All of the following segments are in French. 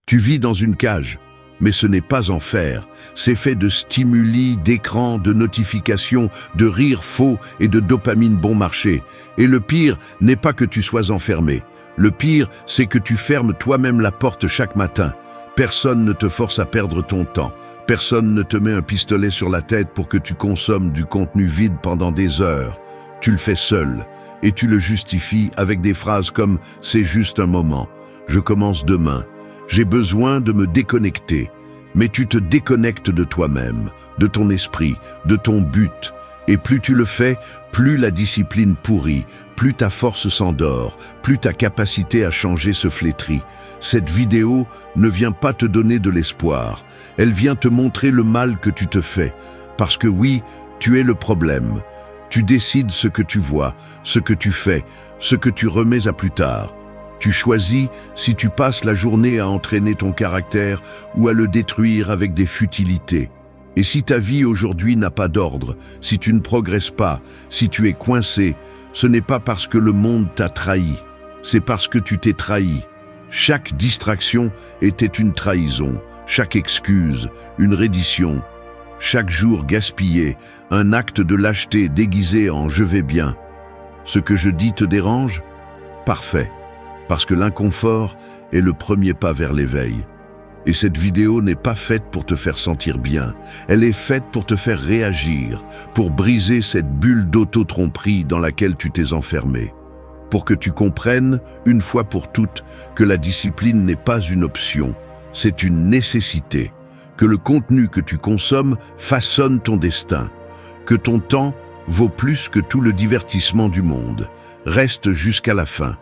Tu vis dans une cage, mais ce n'est pas en fer. C'est fait de stimuli, d'écrans, de notifications, de rires faux et de dopamine bon marché. Et le pire n'est pas que tu sois enfermé. Le pire, c'est que tu fermes toi-même la porte chaque matin. Personne ne te force à perdre ton temps. Personne ne te met un pistolet sur la tête pour que tu consommes du contenu vide pendant des heures. Tu le fais seul et tu le justifies avec des phrases comme « c'est juste un moment, je commence demain, j'ai besoin de me déconnecter ». Mais tu te déconnectes de toi-même, de ton esprit, de ton but. Et plus tu le fais, plus la discipline pourrit, plus ta force s'endort, plus ta capacité à changer se flétrit. Cette vidéo ne vient pas te donner de l'espoir, elle vient te montrer le mal que tu te fais. Parce que oui, tu es le problème. Tu décides ce que tu vois, ce que tu fais, ce que tu remets à plus tard. Tu choisis si tu passes la journée à entraîner ton caractère ou à le détruire avec des futilités. Et si ta vie aujourd'hui n'a pas d'ordre, si tu ne progresses pas, si tu es coincé, ce n'est pas parce que le monde t'a trahi, c'est parce que tu t'es trahi. Chaque distraction était une trahison, chaque excuse, une reddition. Chaque jour gaspillé, un acte de lâcheté déguisé en « je vais bien ». Ce que je dis te dérange? Parfait. Parce que l'inconfort est le premier pas vers l'éveil. Et cette vidéo n'est pas faite pour te faire sentir bien, elle est faite pour te faire réagir, pour briser cette bulle d'auto-tromperie dans laquelle tu t'es enfermé. Pour que tu comprennes, une fois pour toutes, que la discipline n'est pas une option, c'est une nécessité. Que le contenu que tu consommes façonne ton destin. Que ton temps vaut plus que tout le divertissement du monde. Reste jusqu'à la fin.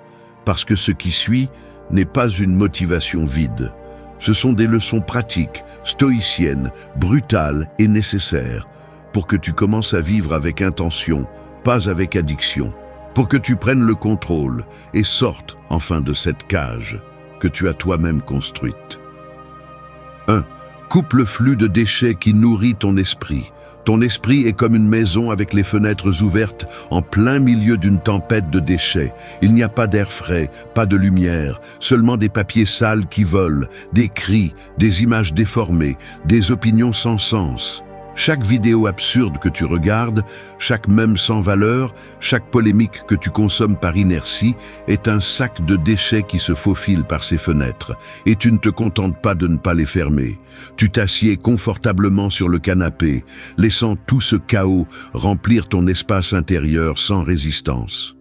Parce que ce qui suit n'est pas une motivation vide. Ce sont des leçons pratiques, stoïciennes, brutales et nécessaires, pour que tu commences à vivre avec intention, pas avec addiction, pour que tu prennes le contrôle et sortes enfin de cette cage que tu as toi-même construite. 1. Coupe le flux de déchets qui nourrit ton esprit. Ton esprit est comme une maison avec les fenêtres ouvertes en plein milieu d'une tempête de déchets. Il n'y a pas d'air frais, pas de lumière, seulement des papiers sales qui volent, des cris, des images déformées, des opinions sans sens. Chaque vidéo absurde que tu regardes, chaque mème sans valeur, chaque polémique que tu consommes par inertie est un sac de déchets qui se faufile par ces fenêtres. Et tu ne te contentes pas de ne pas les fermer. Tu t'assieds confortablement sur le canapé, laissant tout ce chaos remplir ton espace intérieur sans résistance.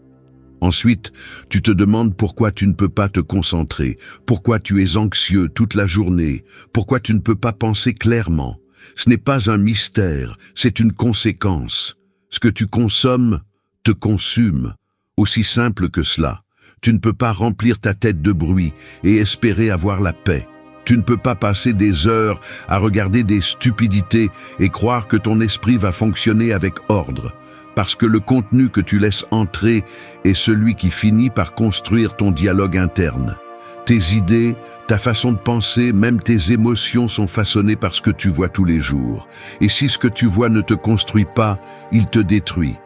Ensuite, tu te demandes pourquoi tu ne peux pas te concentrer, pourquoi tu es anxieux toute la journée, pourquoi tu ne peux pas penser clairement. Ce n'est pas un mystère, c'est une conséquence. Ce que tu consommes te consume. Aussi simple que cela. Tu ne peux pas remplir ta tête de bruit et espérer avoir la paix. Tu ne peux pas passer des heures à regarder des stupidités et croire que ton esprit va fonctionner avec ordre. Parce que le contenu que tu laisses entrer est celui qui finit par construire ton dialogue interne. Tes idées, ta façon de penser, même tes émotions sont façonnées par ce que tu vois tous les jours. Et si ce que tu vois ne te construit pas, il te détruit.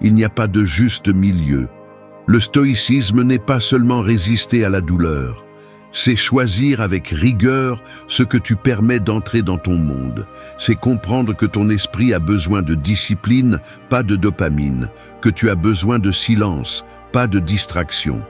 Il n'y a pas de juste milieu. Le stoïcisme n'est pas seulement résister à la douleur. C'est choisir avec rigueur ce que tu permets d'entrer dans ton monde. C'est comprendre que ton esprit a besoin de discipline, pas de dopamine. Que tu as besoin de silence, pas de distraction.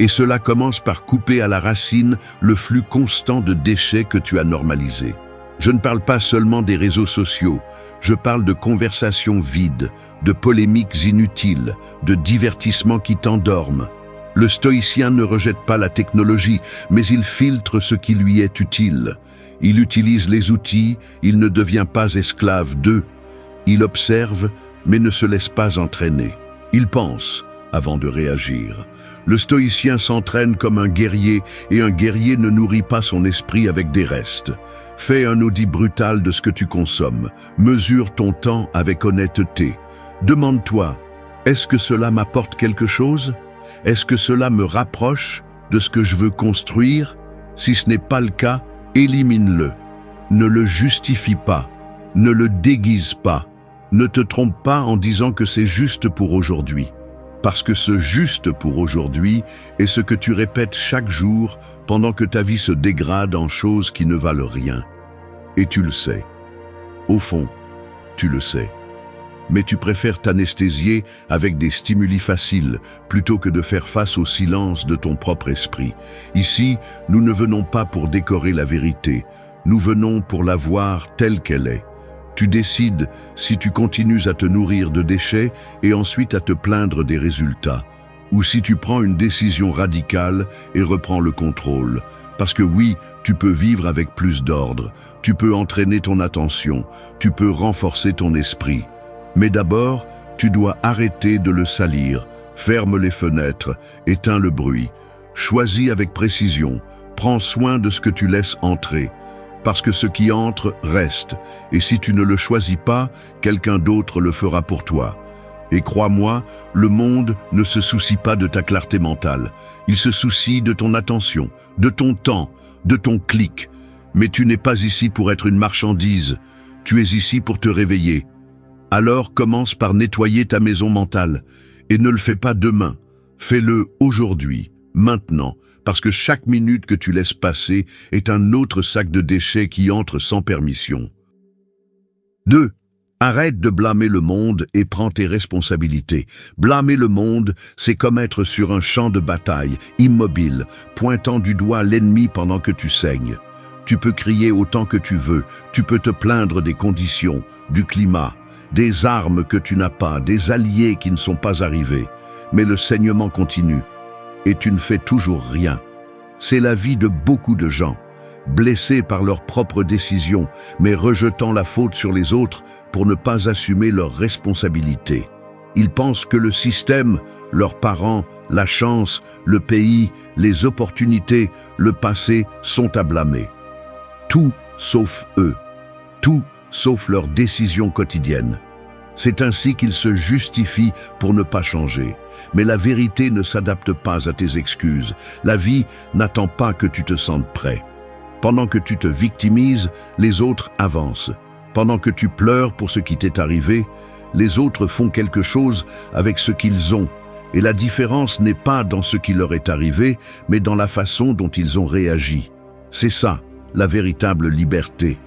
Et cela commence par couper à la racine le flux constant de déchets que tu as normalisé. Je ne parle pas seulement des réseaux sociaux, je parle de conversations vides, de polémiques inutiles, de divertissements qui t'endorment. Le stoïcien ne rejette pas la technologie, mais il filtre ce qui lui est utile. Il utilise les outils, il ne devient pas esclave d'eux. Il observe, mais ne se laisse pas entraîner. Il pense avant de réagir. Le stoïcien s'entraîne comme un guerrier et un guerrier ne nourrit pas son esprit avec des restes. Fais un audit brutal de ce que tu consommes. Mesure ton temps avec honnêteté. Demande-toi, est-ce que cela m'apporte quelque chose? Est-ce que cela me rapproche de ce que je veux construire? Si ce n'est pas le cas, élimine-le. Ne le justifie pas. Ne le déguise pas. Ne te trompe pas en disant que c'est juste pour aujourd'hui. Parce que ce juste pour aujourd'hui est ce que tu répètes chaque jour pendant que ta vie se dégrade en choses qui ne valent rien. Et tu le sais. Au fond, tu le sais. Mais tu préfères t'anesthésier avec des stimuli faciles plutôt que de faire face au silence de ton propre esprit. Ici, nous ne venons pas pour décorer la vérité, nous venons pour la voir telle qu'elle est. Tu décides si tu continues à te nourrir de déchets et ensuite à te plaindre des résultats, ou si tu prends une décision radicale et reprends le contrôle. Parce que oui, tu peux vivre avec plus d'ordre, tu peux entraîner ton attention, tu peux renforcer ton esprit. Mais d'abord, tu dois arrêter de le salir, ferme les fenêtres, éteins le bruit, choisis avec précision, prends soin de ce que tu laisses entrer, parce que ce qui entre reste, et si tu ne le choisis pas, quelqu'un d'autre le fera pour toi. Et crois-moi, le monde ne se soucie pas de ta clarté mentale, il se soucie de ton attention, de ton temps, de ton clic. Mais tu n'es pas ici pour être une marchandise, tu es ici pour te réveiller. Alors commence par nettoyer ta maison mentale, et ne le fais pas demain, fais-le aujourd'hui, maintenant, parce que chaque minute que tu laisses passer est un autre sac de déchets qui entre sans permission. 2. Arrête de blâmer le monde et prends tes responsabilités. Blâmer le monde, c'est comme être sur un champ de bataille, immobile, pointant du doigt l'ennemi pendant que tu saignes. Tu peux crier autant que tu veux, tu peux te plaindre des conditions, du climat, des armes que tu n'as pas, des alliés qui ne sont pas arrivés. Mais le saignement continue, et tu ne fais toujours rien. C'est la vie de beaucoup de gens, blessés par leurs propres décisions, mais rejetant la faute sur les autres pour ne pas assumer leurs responsabilités. Ils pensent que le système, leurs parents, la chance, le pays, les opportunités, le passé sont à blâmer. Tout sauf eux. Tout sauf leurs décisions quotidiennes. C'est ainsi qu'ils se justifient pour ne pas changer. Mais la vérité ne s'adapte pas à tes excuses. La vie n'attend pas que tu te sentes prêt. Pendant que tu te victimises, les autres avancent. Pendant que tu pleures pour ce qui t'est arrivé, les autres font quelque chose avec ce qu'ils ont. Et la différence n'est pas dans ce qui leur est arrivé, mais dans la façon dont ils ont réagi. C'est ça, la véritable liberté.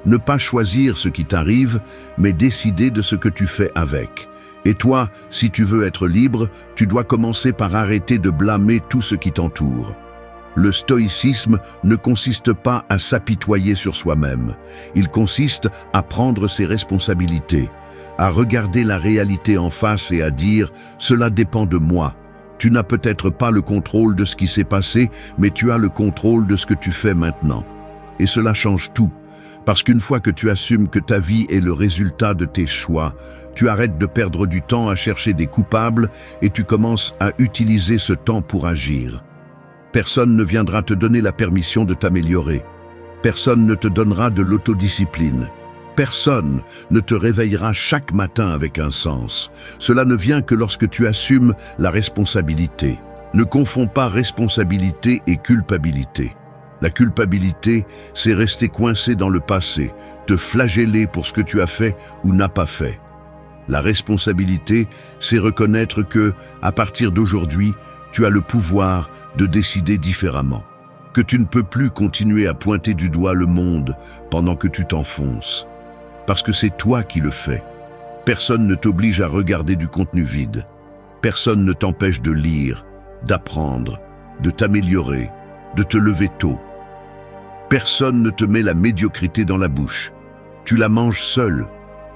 Ne pas choisir ce qui t'arrive, mais décider de ce que tu fais avec. Et toi, si tu veux être libre, tu dois commencer par arrêter de blâmer tout ce qui t'entoure. Le stoïcisme ne consiste pas à s'apitoyer sur soi-même. Il consiste à prendre ses responsabilités, à regarder la réalité en face et à dire « Cela dépend de moi ». Tu n'as peut-être pas le contrôle de ce qui s'est passé, mais tu as le contrôle de ce que tu fais maintenant. Et cela change tout. Parce qu'une fois que tu assumes que ta vie est le résultat de tes choix, tu arrêtes de perdre du temps à chercher des coupables et tu commences à utiliser ce temps pour agir. Personne ne viendra te donner la permission de t'améliorer. Personne ne te donnera de l'autodiscipline. Personne ne te réveillera chaque matin avec un sens. Cela ne vient que lorsque tu assumes la responsabilité. Ne confonds pas responsabilité et culpabilité. La culpabilité, c'est rester coincé dans le passé, te flageller pour ce que tu as fait ou n'as pas fait. La responsabilité, c'est reconnaître que, à partir d'aujourd'hui, tu as le pouvoir de décider différemment. Que tu ne peux plus continuer à pointer du doigt le monde pendant que tu t'enfonces. Parce que c'est toi qui le fais. Personne ne t'oblige à regarder du contenu vide. Personne ne t'empêche de lire, d'apprendre, de t'améliorer, de te lever tôt. Personne ne te met la médiocrité dans la bouche. Tu la manges seul.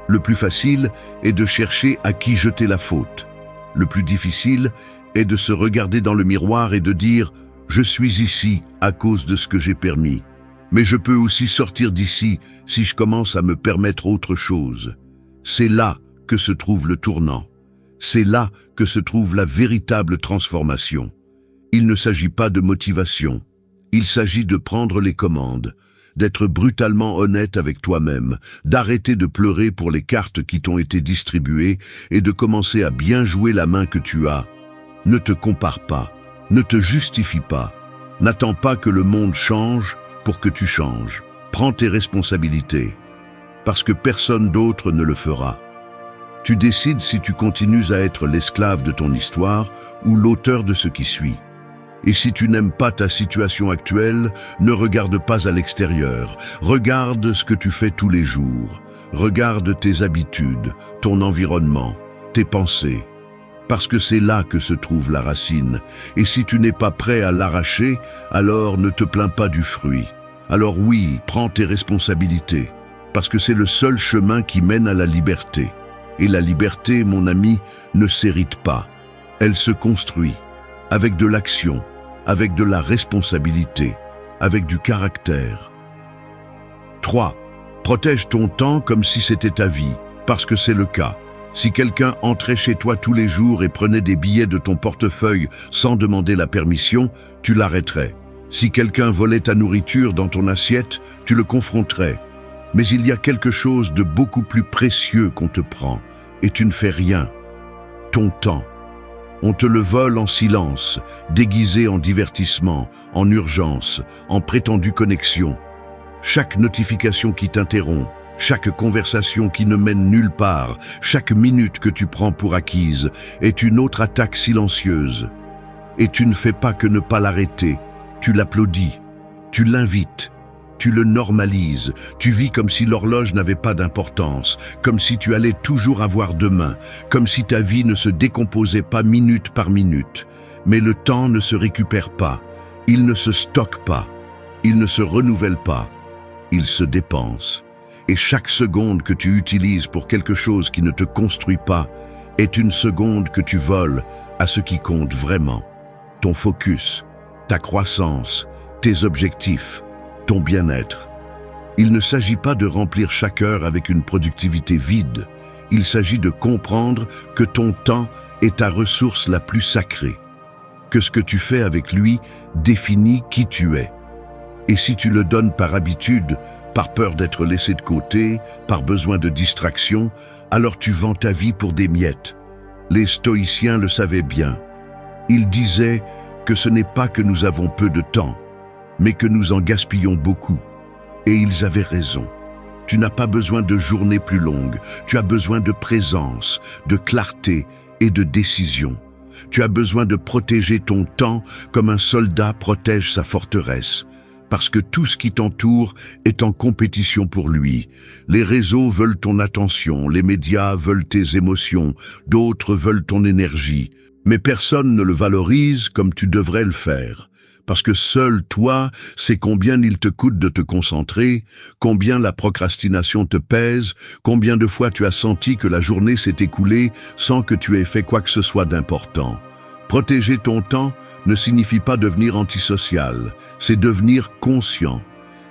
Le plus facile est de chercher à qui jeter la faute. Le plus difficile est de se regarder dans le miroir et de dire « Je suis ici à cause de ce que j'ai permis. Mais je peux aussi sortir d'ici si je commence à me permettre autre chose. » C'est là que se trouve le tournant. C'est là que se trouve la véritable transformation. Il ne s'agit pas de motivation. Il s'agit de prendre les commandes, d'être brutalement honnête avec toi-même, d'arrêter de pleurer pour les cartes qui t'ont été distribuées et de commencer à bien jouer la main que tu as. Ne te compare pas, ne te justifie pas. N'attends pas que le monde change pour que tu changes. Prends tes responsabilités, parce que personne d'autre ne le fera. Tu décides si tu continues à être l'esclave de ton histoire ou l'auteur de ce qui suit. Et si tu n'aimes pas ta situation actuelle, ne regarde pas à l'extérieur. Regarde ce que tu fais tous les jours. Regarde tes habitudes, ton environnement, tes pensées. Parce que c'est là que se trouve la racine. Et si tu n'es pas prêt à l'arracher, alors ne te plains pas du fruit. Alors oui, prends tes responsabilités. Parce que c'est le seul chemin qui mène à la liberté. Et la liberté, mon ami, ne s'hérite pas. Elle se construit. Avec de l'action, avec de la responsabilité, avec du caractère. 3. Protège ton temps comme si c'était ta vie, parce que c'est le cas. Si quelqu'un entrait chez toi tous les jours et prenait des billets de ton portefeuille sans demander la permission, tu l'arrêterais. Si quelqu'un volait ta nourriture dans ton assiette, tu le confronterais. Mais il y a quelque chose de beaucoup plus précieux qu'on te prend, et tu ne fais rien. Ton temps. On te le vole en silence, déguisé en divertissement, en urgence, en prétendue connexion. Chaque notification qui t'interrompt, chaque conversation qui ne mène nulle part, chaque minute que tu prends pour acquise, est une autre attaque silencieuse. Et tu ne fais pas que ne pas l'arrêter, tu l'applaudis, tu l'invites. Tu le normalises, tu vis comme si l'horloge n'avait pas d'importance, comme si tu allais toujours avoir demain, comme si ta vie ne se décomposait pas minute par minute. Mais le temps ne se récupère pas, il ne se stocke pas, il ne se renouvelle pas, il se dépense. Et chaque seconde que tu utilises pour quelque chose qui ne te construit pas est une seconde que tu voles à ce qui compte vraiment. Ton focus, ta croissance, tes objectifs, ton bien-être. Il ne s'agit pas de remplir chaque heure avec une productivité vide. Il s'agit de comprendre que ton temps est ta ressource la plus sacrée, que ce que tu fais avec lui définit qui tu es. Et si tu le donnes par habitude, par peur d'être laissé de côté, par besoin de distraction, alors tu vends ta vie pour des miettes. Les stoïciens le savaient bien. Ils disaient que ce n'est pas que nous avons peu de temps, mais que nous en gaspillons beaucoup. Et ils avaient raison. Tu n'as pas besoin de journées plus longues, tu as besoin de présence, de clarté et de décision. Tu as besoin de protéger ton temps comme un soldat protège sa forteresse, parce que tout ce qui t'entoure est en compétition pour lui. Les réseaux veulent ton attention, les médias veulent tes émotions, d'autres veulent ton énergie, mais personne ne le valorise comme tu devrais le faire. Parce que seul toi sais combien il te coûte de te concentrer, combien la procrastination te pèse, combien de fois tu as senti que la journée s'est écoulée sans que tu aies fait quoi que ce soit d'important. Protéger ton temps ne signifie pas devenir antisocial, c'est devenir conscient.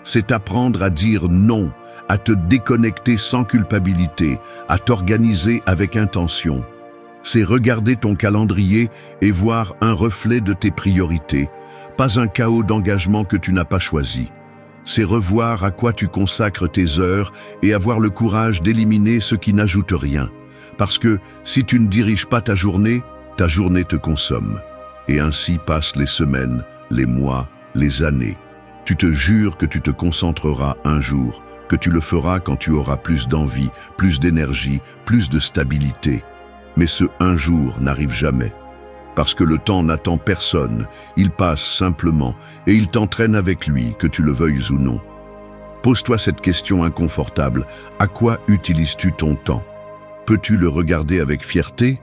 C'est apprendre à dire non, à te déconnecter sans culpabilité, à t'organiser avec intention. C'est regarder ton calendrier et voir un reflet de tes priorités, pas un chaos d'engagement que tu n'as pas choisi. C'est revoir à quoi tu consacres tes heures et avoir le courage d'éliminer ce qui n'ajoute rien. Parce que si tu ne diriges pas ta journée te consomme. Et ainsi passent les semaines, les mois, les années. Tu te jures que tu te concentreras un jour, que tu le feras quand tu auras plus d'envie, plus d'énergie, plus de stabilité. Mais ce un jour n'arrive jamais. Parce que le temps n'attend personne, il passe simplement et il t'entraîne avec lui, que tu le veuilles ou non. Pose-toi cette question inconfortable. À quoi utilises-tu ton temps? Peux-tu le regarder avec fierté?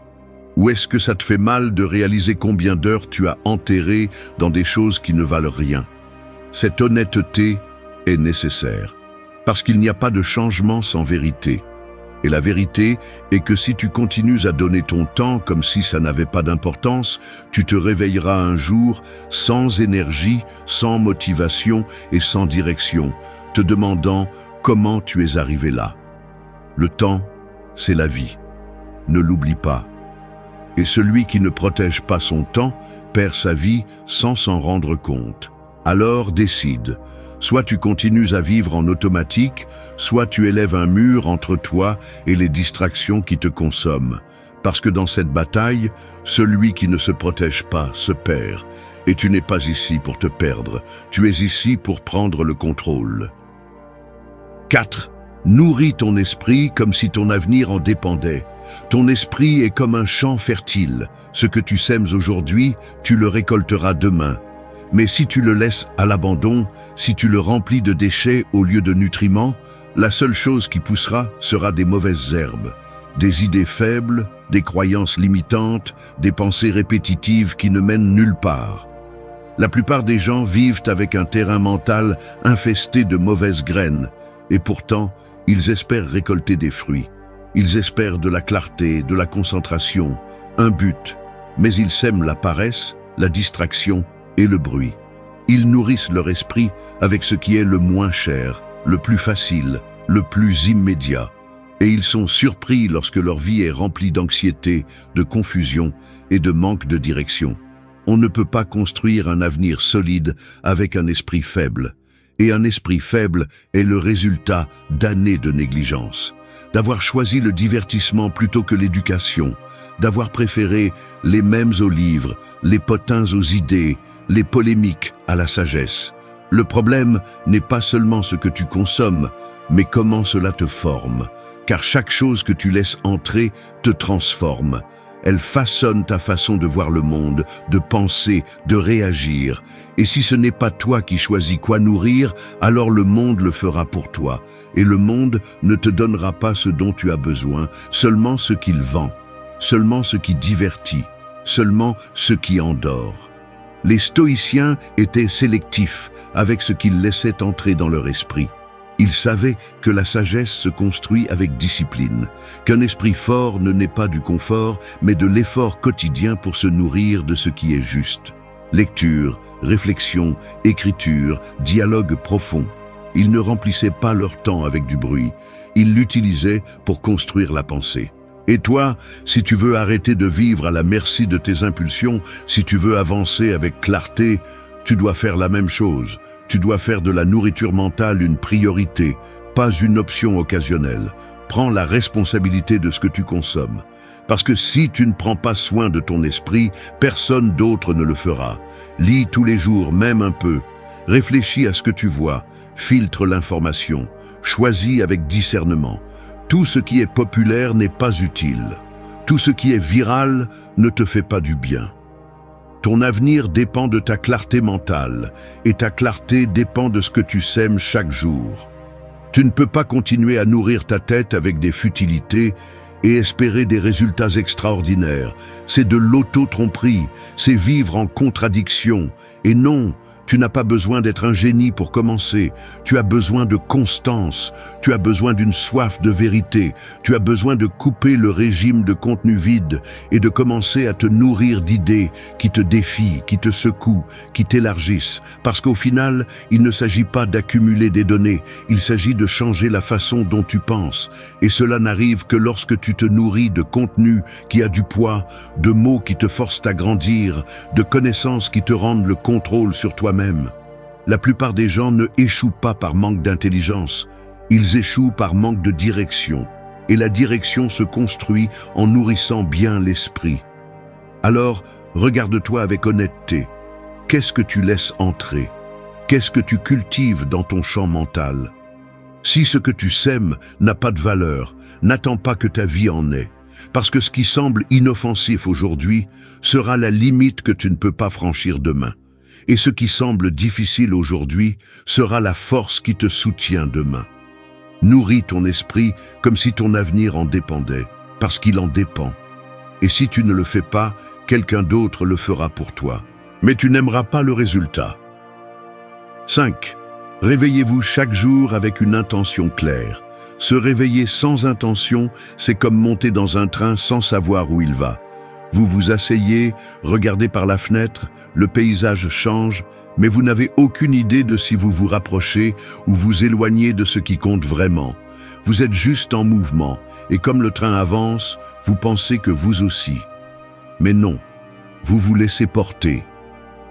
Ou est-ce que ça te fait mal de réaliser combien d'heures tu as enterrées dans des choses qui ne valent rien? Cette honnêteté est nécessaire, parce qu'il n'y a pas de changement sans vérité. Et la vérité est que si tu continues à donner ton temps comme si ça n'avait pas d'importance, tu te réveilleras un jour sans énergie, sans motivation et sans direction, te demandant comment tu es arrivé là. Le temps, c'est la vie. Ne l'oublie pas. Et celui qui ne protège pas son temps perd sa vie sans s'en rendre compte. Alors décide. Soit tu continues à vivre en automatique, soit tu élèves un mur entre toi et les distractions qui te consomment. Parce que dans cette bataille, celui qui ne se protège pas se perd. Et tu n'es pas ici pour te perdre, tu es ici pour prendre le contrôle. 4. Nourris ton esprit comme si ton avenir en dépendait. Ton esprit est comme un champ fertile. Ce que tu sèmes aujourd'hui, tu le récolteras demain. Mais si tu le laisses à l'abandon, si tu le remplis de déchets au lieu de nutriments, la seule chose qui poussera sera des mauvaises herbes. Des idées faibles, des croyances limitantes, des pensées répétitives qui ne mènent nulle part. La plupart des gens vivent avec un terrain mental infesté de mauvaises graines, et pourtant, ils espèrent récolter des fruits. Ils espèrent de la clarté, de la concentration, un but, mais ils sèment la paresse, la distraction et le bruit. Ils nourrissent leur esprit avec ce qui est le moins cher, le plus facile, le plus immédiat. Et ils sont surpris lorsque leur vie est remplie d'anxiété, de confusion et de manque de direction. On ne peut pas construire un avenir solide avec un esprit faible. Et un esprit faible est le résultat d'années de négligence. D'avoir choisi le divertissement plutôt que l'éducation, d'avoir préféré les mêmes aux livres, les potins aux idées, les polémiques à la sagesse. Le problème n'est pas seulement ce que tu consommes, mais comment cela te forme. Car chaque chose que tu laisses entrer te transforme. Elle façonne ta façon de voir le monde, de penser, de réagir. Et si ce n'est pas toi qui choisis quoi nourrir, alors le monde le fera pour toi. Et le monde ne te donnera pas ce dont tu as besoin, seulement ce qu'il vend, seulement ce qui divertit, seulement ce qui endort. Les stoïciens étaient sélectifs avec ce qu'ils laissaient entrer dans leur esprit. Ils savaient que la sagesse se construit avec discipline, qu'un esprit fort ne naît pas du confort, mais de l'effort quotidien pour se nourrir de ce qui est juste. Lecture, réflexion, écriture, dialogue profond. Ils ne remplissaient pas leur temps avec du bruit, ils l'utilisaient pour construire la pensée. Et toi, si tu veux arrêter de vivre à la merci de tes impulsions, si tu veux avancer avec clarté, tu dois faire la même chose. Tu dois faire de la nourriture mentale une priorité, pas une option occasionnelle. Prends la responsabilité de ce que tu consommes. Parce que si tu ne prends pas soin de ton esprit, personne d'autre ne le fera. Lis tous les jours, même un peu. Réfléchis à ce que tu vois. Filtre l'information. Choisis avec discernement. Tout ce qui est populaire n'est pas utile. Tout ce qui est viral ne te fait pas du bien. Ton avenir dépend de ta clarté mentale, et ta clarté dépend de ce que tu sèmes chaque jour. Tu ne peux pas continuer à nourrir ta tête avec des futilités et espérer des résultats extraordinaires. C'est de l'auto-tromperie, c'est vivre en contradiction. Et non, tu n'as pas besoin d'être un génie pour commencer. Tu as besoin de constance, tu as besoin d'une soif de vérité, tu as besoin de couper le régime de contenu vide et de commencer à te nourrir d'idées qui te défient, qui te secouent, qui t'élargissent. Parce qu'au final, il ne s'agit pas d'accumuler des données, il s'agit de changer la façon dont tu penses. Et cela n'arrive que lorsque tu te nourris de contenu qui a du poids, de mots qui te forcent à grandir, de connaissances qui te rendent le contrôle sur toi-même. La plupart des gens ne échouent pas par manque d'intelligence, ils échouent par manque de direction. Et la direction se construit en nourrissant bien l'esprit. Alors, regarde-toi avec honnêteté. Qu'est-ce que tu laisses entrer? Qu'est-ce que tu cultives dans ton champ mental? Si ce que tu sèmes n'a pas de valeur, n'attends pas que ta vie en ait. Parce que ce qui semble inoffensif aujourd'hui sera la limite que tu ne peux pas franchir demain. Et ce qui semble difficile aujourd'hui sera la force qui te soutient demain. Nourris ton esprit comme si ton avenir en dépendait, parce qu'il en dépend. Et si tu ne le fais pas, quelqu'un d'autre le fera pour toi. Mais tu n'aimeras pas le résultat. 5. Réveillez-vous chaque jour avec une intention claire. Se réveiller sans intention, c'est comme monter dans un train sans savoir où il va. Vous vous asseyez, regardez par la fenêtre, le paysage change, mais vous n'avez aucune idée de si vous vous rapprochez ou vous éloignez de ce qui compte vraiment. Vous êtes juste en mouvement, et comme le train avance, vous pensez que vous aussi. Mais non, vous vous laissez porter.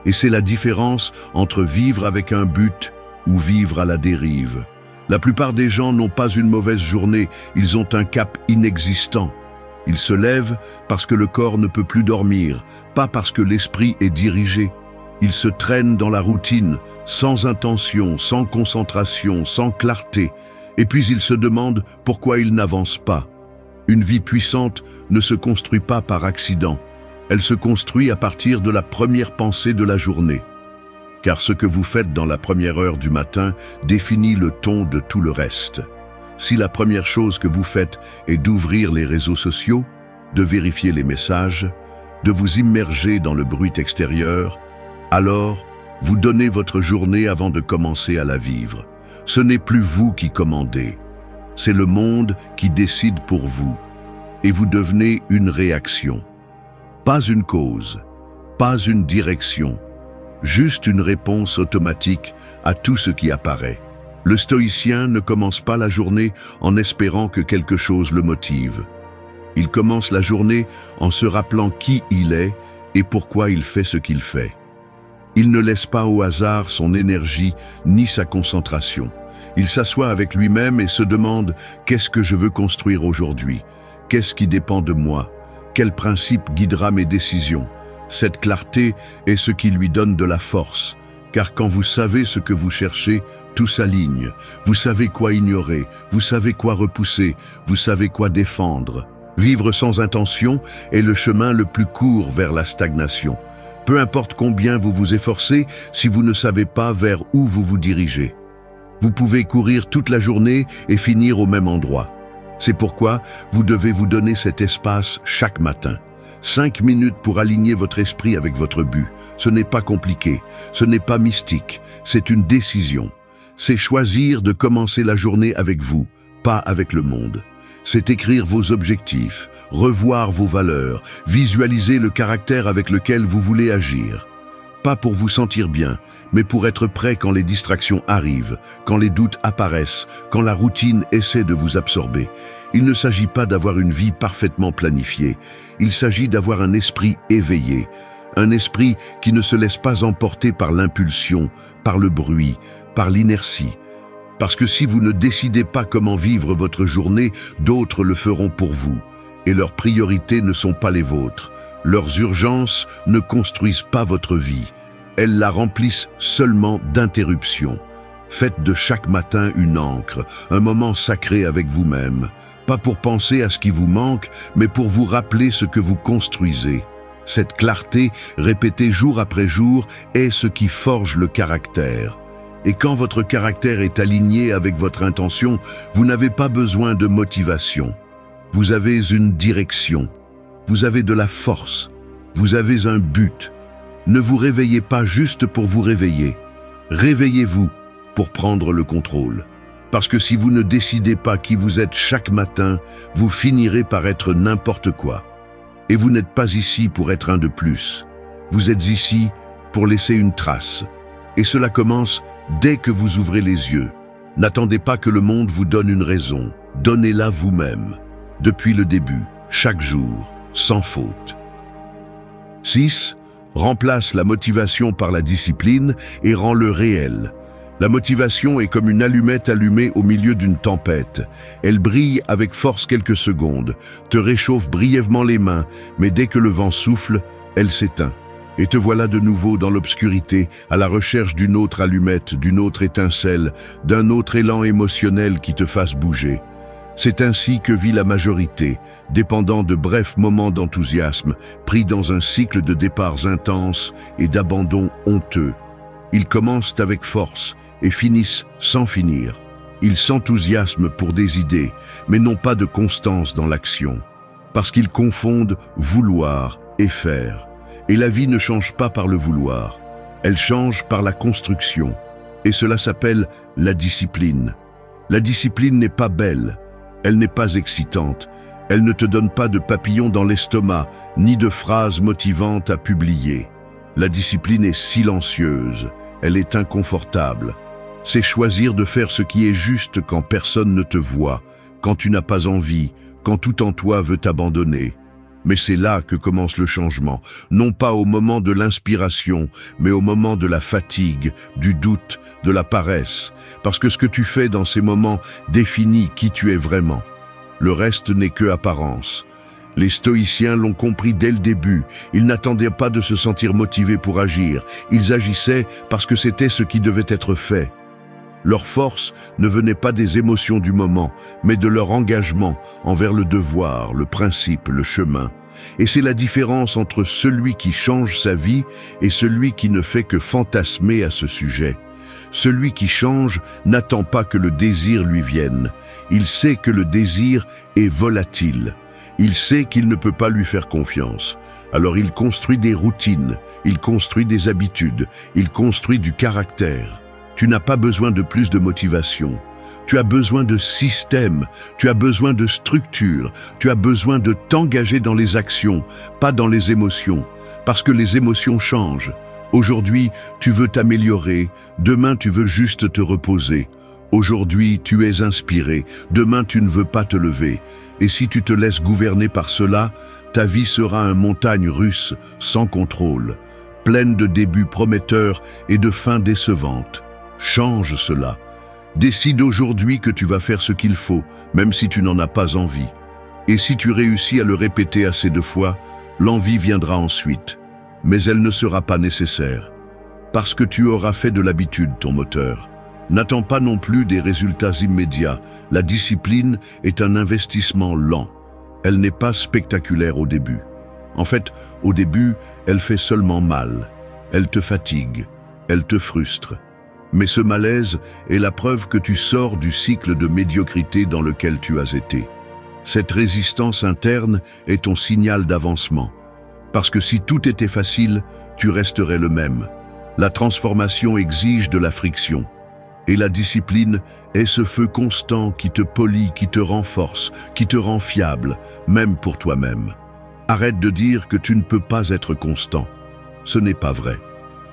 Et c'est la différence entre vivre avec un but ou vivre à la dérive. La plupart des gens n'ont pas une mauvaise journée, ils ont un cap inexistant. Ils se lèvent parce que le corps ne peut plus dormir, pas parce que l'esprit est dirigé. Ils se traînent dans la routine, sans intention, sans concentration, sans clarté. Et puis ils se demandent pourquoi ils n'avancent pas. Une vie puissante ne se construit pas par accident. Elle se construit à partir de la première pensée de la journée. Car ce que vous faites dans la première heure du matin définit le ton de tout le reste. Si la première chose que vous faites est d'ouvrir les réseaux sociaux, de vérifier les messages, de vous immerger dans le bruit extérieur, alors vous donnez votre journée avant de commencer à la vivre. Ce n'est plus vous qui commandez, c'est le monde qui décide pour vous. Et vous devenez une réaction. Pas une cause, pas une direction, juste une réponse automatique à tout ce qui apparaît. Le stoïcien ne commence pas la journée en espérant que quelque chose le motive. Il commence la journée en se rappelant qui il est et pourquoi il fait ce qu'il fait. Il ne laisse pas au hasard son énergie ni sa concentration. Il s'assoit avec lui-même et se demande « Qu'est-ce que je veux construire aujourd'hui ? Qu'est-ce qui dépend de moi ? Quel principe guidera mes décisions ?» Cette clarté est ce qui lui donne de la force, car quand vous savez ce que vous cherchez, tout s'aligne. Vous savez quoi ignorer, vous savez quoi repousser, vous savez quoi défendre. Vivre sans intention est le chemin le plus court vers la stagnation. Peu importe combien vous vous efforcez, si vous ne savez pas vers où vous vous dirigez. Vous pouvez courir toute la journée et finir au même endroit. C'est pourquoi vous devez vous donner cet espace chaque matin. 5 minutes pour aligner votre esprit avec votre but. Ce n'est pas compliqué, ce n'est pas mystique, c'est une décision. C'est choisir de commencer la journée avec vous, pas avec le monde. C'est écrire vos objectifs, revoir vos valeurs, visualiser le caractère avec lequel vous voulez agir. Pas pour vous sentir bien, mais pour être prêt quand les distractions arrivent, quand les doutes apparaissent, quand la routine essaie de vous absorber. Il ne s'agit pas d'avoir une vie parfaitement planifiée, il s'agit d'avoir un esprit éveillé, un esprit qui ne se laisse pas emporter par l'impulsion, par le bruit, par l'inertie. Parce que si vous ne décidez pas comment vivre votre journée, d'autres le feront pour vous. Et leurs priorités ne sont pas les vôtres. Leurs urgences ne construisent pas votre vie. Elles la remplissent seulement d'interruptions. Faites de chaque matin une ancre, un moment sacré avec vous-même. Pas pour penser à ce qui vous manque, mais pour vous rappeler ce que vous construisez. Cette clarté, répétée jour après jour, est ce qui forge le caractère. Et quand votre caractère est aligné avec votre intention, vous n'avez pas besoin de motivation. Vous avez une direction. Vous avez de la force. Vous avez un but. Ne vous réveillez pas juste pour vous réveiller. Réveillez-vous pour prendre le contrôle. Parce que si vous ne décidez pas qui vous êtes chaque matin, vous finirez par être n'importe quoi. Et vous n'êtes pas ici pour être un de plus. Vous êtes ici pour laisser une trace. Et cela commence dès que vous ouvrez les yeux. N'attendez pas que le monde vous donne une raison. Donnez-la vous-même. Depuis le début, chaque jour, sans faute. 6. Remplace la motivation par la discipline et rends-le réel. La motivation est comme une allumette allumée au milieu d'une tempête. Elle brille avec force quelques secondes, te réchauffe brièvement les mains, mais dès que le vent souffle, elle s'éteint. Et te voilà de nouveau dans l'obscurité, à la recherche d'une autre allumette, d'une autre étincelle, d'un autre élan émotionnel qui te fasse bouger. C'est ainsi que vit la majorité, dépendant de brefs moments d'enthousiasme, pris dans un cycle de départs intenses et d'abandons honteux. Ils commencent avec force et finissent sans finir. Ils s'enthousiasment pour des idées, mais n'ont pas de constance dans l'action, parce qu'ils confondent vouloir et faire. Et la vie ne change pas par le vouloir, elle change par la construction. Et cela s'appelle la discipline. La discipline n'est pas belle, elle n'est pas excitante, elle ne te donne pas de papillons dans l'estomac, ni de phrases motivantes à publier. La discipline est silencieuse, elle est inconfortable. C'est choisir de faire ce qui est juste quand personne ne te voit, quand tu n'as pas envie, quand tout en toi veut t'abandonner. Mais c'est là que commence le changement, non pas au moment de l'inspiration, mais au moment de la fatigue, du doute, de la paresse, parce que ce que tu fais dans ces moments définit qui tu es vraiment. Le reste n'est que apparence. Les stoïciens l'ont compris dès le début, ils n'attendaient pas de se sentir motivés pour agir, ils agissaient parce que c'était ce qui devait être fait. Leur force ne venait pas des émotions du moment, mais de leur engagement envers le devoir, le principe, le chemin. Et c'est la différence entre celui qui change sa vie et celui qui ne fait que fantasmer à ce sujet. Celui qui change n'attend pas que le désir lui vienne. Il sait que le désir est volatile. Il sait qu'il ne peut pas lui faire confiance. Alors il construit des routines, il construit des habitudes, il construit du caractère. Tu n'as pas besoin de plus de motivation. Tu as besoin de système, tu as besoin de structure, tu as besoin de t'engager dans les actions, pas dans les émotions. Parce que les émotions changent. Aujourd'hui, tu veux t'améliorer, demain tu veux juste te reposer. Aujourd'hui, tu es inspiré, demain tu ne veux pas te lever. Et si tu te laisses gouverner par cela, ta vie sera une montagne russe, sans contrôle, pleine de débuts prometteurs et de fins décevantes. Change cela. Décide aujourd'hui que tu vas faire ce qu'il faut, même si tu n'en as pas envie. Et si tu réussis à le répéter assez de fois, l'envie viendra ensuite. Mais elle ne sera pas nécessaire, parce que tu auras fait de l'habitude ton moteur. N'attends pas non plus des résultats immédiats. La discipline est un investissement lent. Elle n'est pas spectaculaire au début. En fait, au début, elle fait seulement mal. Elle te fatigue, elle te frustre. Mais ce malaise est la preuve que tu sors du cycle de médiocrité dans lequel tu as été. Cette résistance interne est ton signal d'avancement. Parce que si tout était facile, tu resterais le même. La transformation exige de la friction. Et la discipline est ce feu constant qui te polit, qui te renforce, qui te rend fiable, même pour toi-même. Arrête de dire que tu ne peux pas être constant. Ce n'est pas vrai.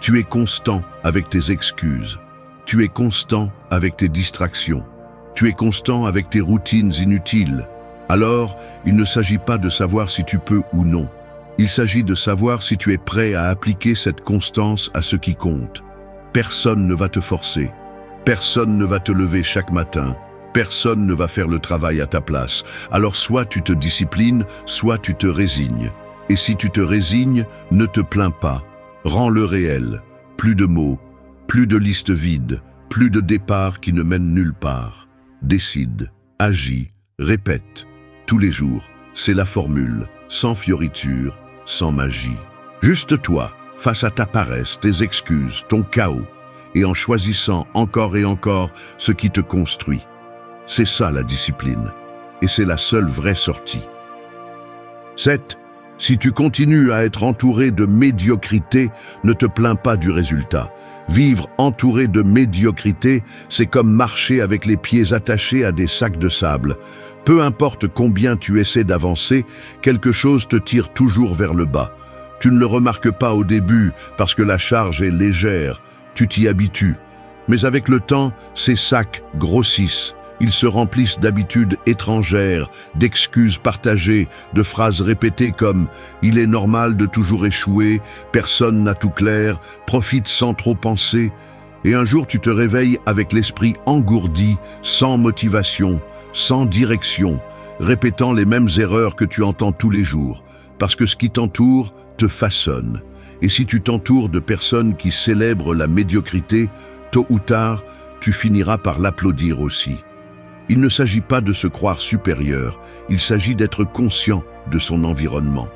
Tu es constant avec tes excuses. Tu es constant avec tes distractions. Tu es constant avec tes routines inutiles. Alors, il ne s'agit pas de savoir si tu peux ou non. Il s'agit de savoir si tu es prêt à appliquer cette constance à ce qui compte. Personne ne va te forcer. Personne ne va te lever chaque matin. Personne ne va faire le travail à ta place. Alors soit tu te disciplines, soit tu te résignes. Et si tu te résignes, ne te plains pas. Rends-le réel. Plus de mots, plus de listes vides, plus de départs qui ne mènent nulle part. Décide, agis, répète. Tous les jours, c'est la formule, sans fioriture, sans magie. Juste toi, face à ta paresse, tes excuses, ton chaos, et en choisissant encore et encore ce qui te construit. C'est ça la discipline, et c'est la seule vraie sortie. 7. Si tu continues à être entouré de médiocrité, ne te plains pas du résultat. Vivre entouré de médiocrité, c'est comme marcher avec les pieds attachés à des sacs de sable. Peu importe combien tu essaies d'avancer, quelque chose te tire toujours vers le bas. Tu ne le remarques pas au début parce que la charge est légère, tu t'y habitues. Mais avec le temps, ces sacs grossissent. Ils se remplissent d'habitudes étrangères, d'excuses partagées, de phrases répétées comme « il est normal de toujours échouer, personne n'a tout clair, profite sans trop penser ». Et un jour tu te réveilles avec l'esprit engourdi, sans motivation, sans direction, répétant les mêmes erreurs que tu entends tous les jours, parce que ce qui t'entoure te façonne. Et si tu t'entoures de personnes qui célèbrent la médiocrité, tôt ou tard, tu finiras par l'applaudir aussi. Il ne s'agit pas de se croire supérieur, il s'agit d'être conscient de son environnement,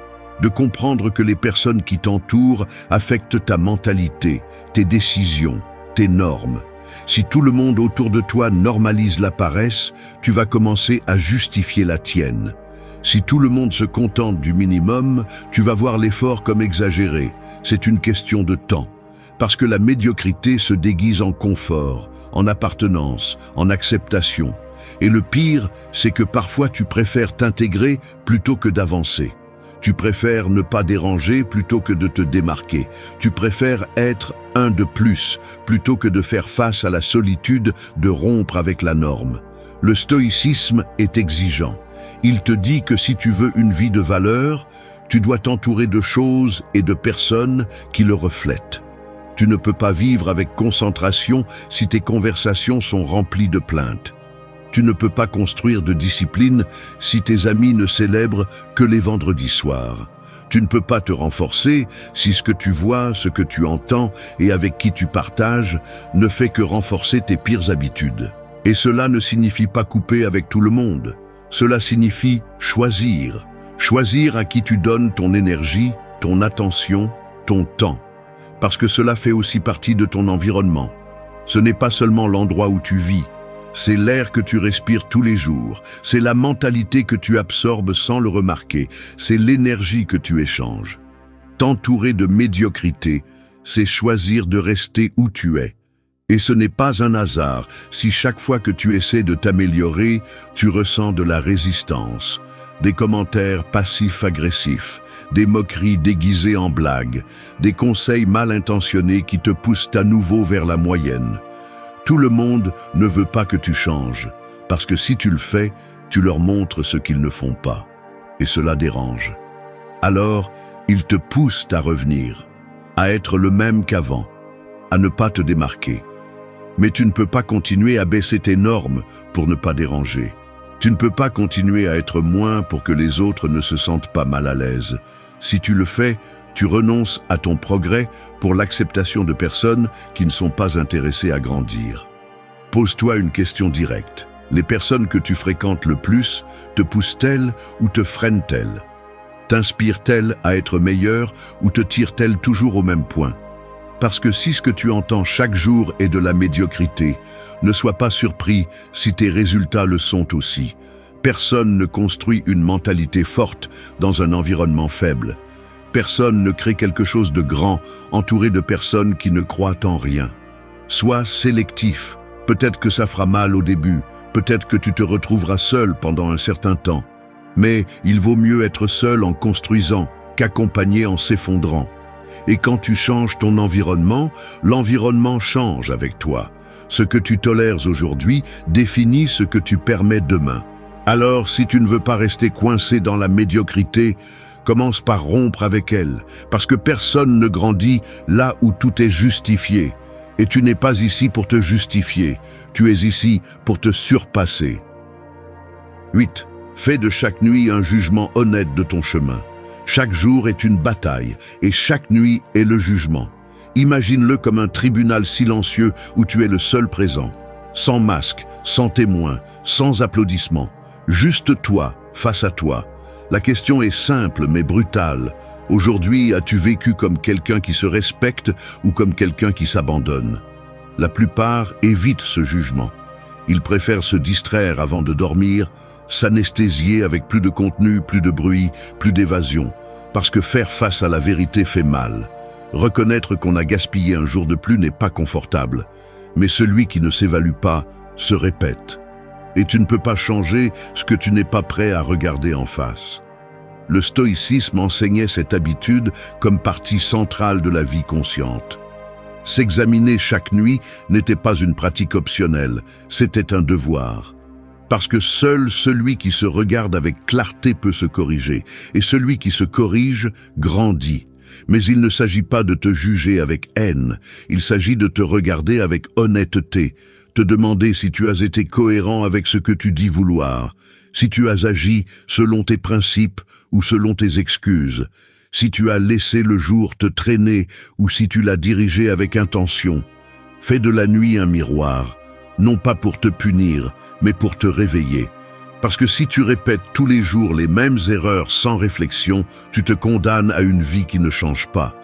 de comprendre que les personnes qui t'entourent affectent ta mentalité, tes décisions, tes normes. Si tout le monde autour de toi normalise la paresse, tu vas commencer à justifier la tienne. Si tout le monde se contente du minimum, tu vas voir l'effort comme exagéré. C'est une question de temps. Parce que la médiocrité se déguise en confort, en appartenance, en acceptation. Et le pire, c'est que parfois tu préfères t'intégrer plutôt que d'avancer. Tu préfères ne pas déranger plutôt que de te démarquer. Tu préfères être un de plus plutôt que de faire face à la solitude de rompre avec la norme. Le stoïcisme est exigeant. Il te dit que si tu veux une vie de valeur, tu dois t'entourer de choses et de personnes qui le reflètent. Tu ne peux pas vivre avec concentration si tes conversations sont remplies de plaintes. Tu ne peux pas construire de discipline si tes amis ne célèbrent que les vendredis soirs. Tu ne peux pas te renforcer si ce que tu vois, ce que tu entends et avec qui tu partages ne fait que renforcer tes pires habitudes. Et cela ne signifie pas couper avec tout le monde. Cela signifie choisir. Choisir à qui tu donnes ton énergie, ton attention, ton temps. Parce que cela fait aussi partie de ton environnement. Ce n'est pas seulement l'endroit où tu vis. C'est l'air que tu respires tous les jours. C'est la mentalité que tu absorbes sans le remarquer. C'est l'énergie que tu échanges. T'entourer de médiocrité, c'est choisir de rester où tu es. Et ce n'est pas un hasard si chaque fois que tu essaies de t'améliorer, tu ressens de la résistance. Des commentaires passifs-agressifs, des moqueries déguisées en blagues, des conseils mal intentionnés qui te poussent à nouveau vers la moyenne. Tout le monde ne veut pas que tu changes, parce que si tu le fais, tu leur montres ce qu'ils ne font pas. Et cela dérange. Alors, ils te poussent à revenir, à être le même qu'avant, à ne pas te démarquer. Mais tu ne peux pas continuer à baisser tes normes pour ne pas déranger. Tu ne peux pas continuer à être moins pour que les autres ne se sentent pas mal à l'aise. Si tu le fais, tu renonces à ton progrès pour l'acceptation de personnes qui ne sont pas intéressées à grandir. Pose-toi une question directe. Les personnes que tu fréquentes le plus te poussent-elles ou te freinent-elles? T'inspirent-elles à être meilleur ou te tirent-elles toujours au même point? Parce que si ce que tu entends chaque jour est de la médiocrité, ne sois pas surpris si tes résultats le sont aussi. Personne ne construit une mentalité forte dans un environnement faible. Personne ne crée quelque chose de grand entouré de personnes qui ne croient en rien. Sois sélectif. Peut-être que ça fera mal au début, peut-être que tu te retrouveras seul pendant un certain temps. Mais il vaut mieux être seul en construisant qu'accompagné en s'effondrant. Et quand tu changes ton environnement, l'environnement change avec toi. Ce que tu tolères aujourd'hui définit ce que tu permets demain. Alors, si tu ne veux pas rester coincé dans la médiocrité, commence par rompre avec elle, parce que personne ne grandit là où tout est justifié. Et tu n'es pas ici pour te justifier, tu es ici pour te surpasser. 8. Fais de chaque nuit un jugement honnête de ton chemin. Chaque jour est une bataille, et chaque nuit est le jugement. Imagine-le comme un tribunal silencieux où tu es le seul présent. Sans masque, sans témoin, sans applaudissements. Juste toi, face à toi. La question est simple mais brutale. Aujourd'hui, as-tu vécu comme quelqu'un qui se respecte ou comme quelqu'un qui s'abandonne? La plupart évitent ce jugement. Ils préfèrent se distraire avant de dormir, s'anesthésier avec plus de contenu, plus de bruit, plus d'évasion. Parce que faire face à la vérité fait mal. Reconnaître qu'on a gaspillé un jour de plus n'est pas confortable. Mais celui qui ne s'évalue pas se répète. Et tu ne peux pas changer ce que tu n'es pas prêt à regarder en face. Le stoïcisme enseignait cette habitude comme partie centrale de la vie consciente. S'examiner chaque nuit n'était pas une pratique optionnelle, c'était un devoir. Parce que seul celui qui se regarde avec clarté peut se corriger, et celui qui se corrige grandit. Mais il ne s'agit pas de te juger avec haine, il s'agit de te regarder avec honnêteté, te demander si tu as été cohérent avec ce que tu dis vouloir, si tu as agi selon tes principes ou selon tes excuses, si tu as laissé le jour te traîner ou si tu l'as dirigé avec intention. Fais de la nuit un miroir, non pas pour te punir, mais pour te réveiller. Parce que si tu répètes tous les jours les mêmes erreurs sans réflexion, tu te condamnes à une vie qui ne change pas.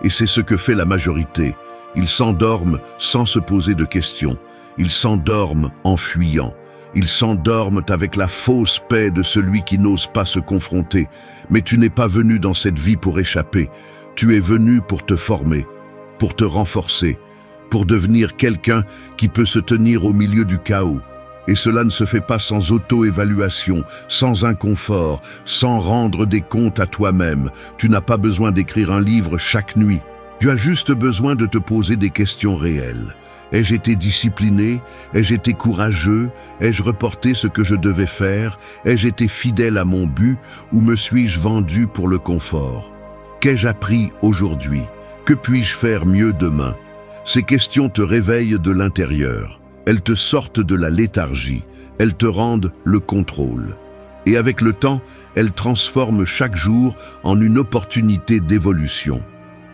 Et c'est ce que fait la majorité. Ils s'endorment sans se poser de questions. Ils s'endorment en fuyant. Ils s'endorment avec la fausse paix de celui qui n'ose pas se confronter. Mais tu n'es pas venu dans cette vie pour échapper. Tu es venu pour te former, pour te renforcer, pour devenir quelqu'un qui peut se tenir au milieu du chaos. Et cela ne se fait pas sans auto-évaluation, sans inconfort, sans rendre des comptes à toi-même. Tu n'as pas besoin d'écrire un livre chaque nuit. Tu as juste besoin de te poser des questions réelles. Ai-je été discipliné? Ai-je été courageux? Ai-je reporté ce que je devais faire? Ai-je été fidèle à mon but? Ou me suis-je vendu pour le confort? Qu'ai-je appris aujourd'hui? Que puis-je faire mieux demain? Ces questions te réveillent de l'intérieur. Elles te sortent de la léthargie. Elles te rendent le contrôle. Et avec le temps, elle transforme chaque jour en une opportunité d'évolution.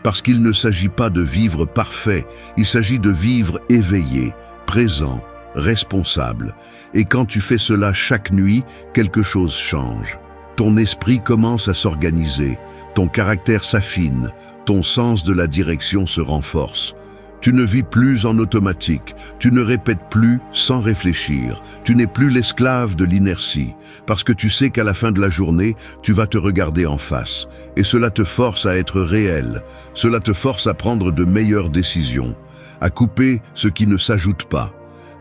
Parce qu'il ne s'agit pas de vivre parfait, il s'agit de vivre éveillé, présent, responsable. Et quand tu fais cela chaque nuit, quelque chose change. Ton esprit commence à s'organiser, ton caractère s'affine, ton sens de la direction se renforce. Tu ne vis plus en automatique, tu ne répètes plus sans réfléchir, tu n'es plus l'esclave de l'inertie, parce que tu sais qu'à la fin de la journée, tu vas te regarder en face. Et cela te force à être réel, cela te force à prendre de meilleures décisions, à couper ce qui ne s'ajoute pas,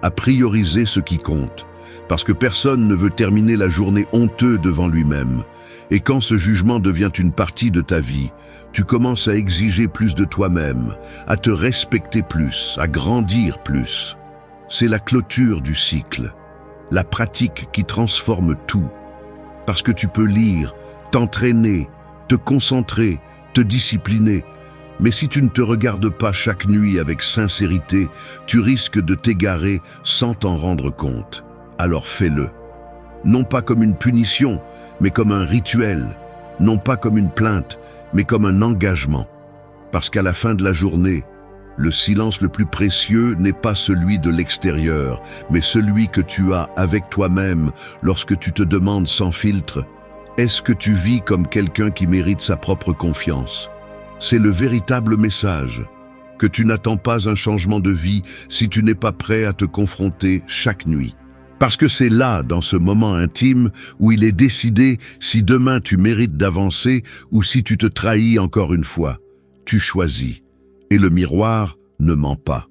à prioriser ce qui compte, parce que personne ne veut terminer la journée honteux devant lui-même. Et quand ce jugement devient une partie de ta vie, tu commences à exiger plus de toi-même, à te respecter plus, à grandir plus. C'est la clôture du cycle, la pratique qui transforme tout. Parce que tu peux lire, t'entraîner, te concentrer, te discipliner. Mais si tu ne te regardes pas chaque nuit avec sincérité, tu risques de t'égarer sans t'en rendre compte. Alors fais-le. Non pas comme une punition, mais comme un rituel. Non pas comme une plainte, mais comme un engagement. Parce qu'à la fin de la journée, le silence le plus précieux n'est pas celui de l'extérieur, mais celui que tu as avec toi-même lorsque tu te demandes sans filtre, est-ce que tu vis comme quelqu'un qui mérite sa propre confiance? C'est le véritable message, que tu n'attends pas un changement de vie si tu n'es pas prêt à te confronter chaque nuit. Parce que c'est là, dans ce moment intime, où il est décidé si demain tu mérites d'avancer ou si tu te trahis encore une fois. Tu choisis. Et le miroir ne ment pas.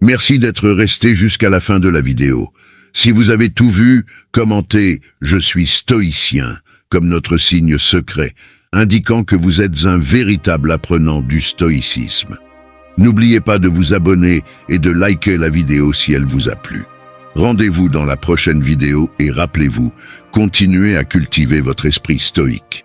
Merci d'être resté jusqu'à la fin de la vidéo. Si vous avez tout vu, commentez « Je suis stoïcien » comme notre signe secret, indiquant que vous êtes un véritable apprenant du stoïcisme. N'oubliez pas de vous abonner et de liker la vidéo si elle vous a plu. Rendez-vous dans la prochaine vidéo et rappelez-vous, continuez à cultiver votre esprit stoïque.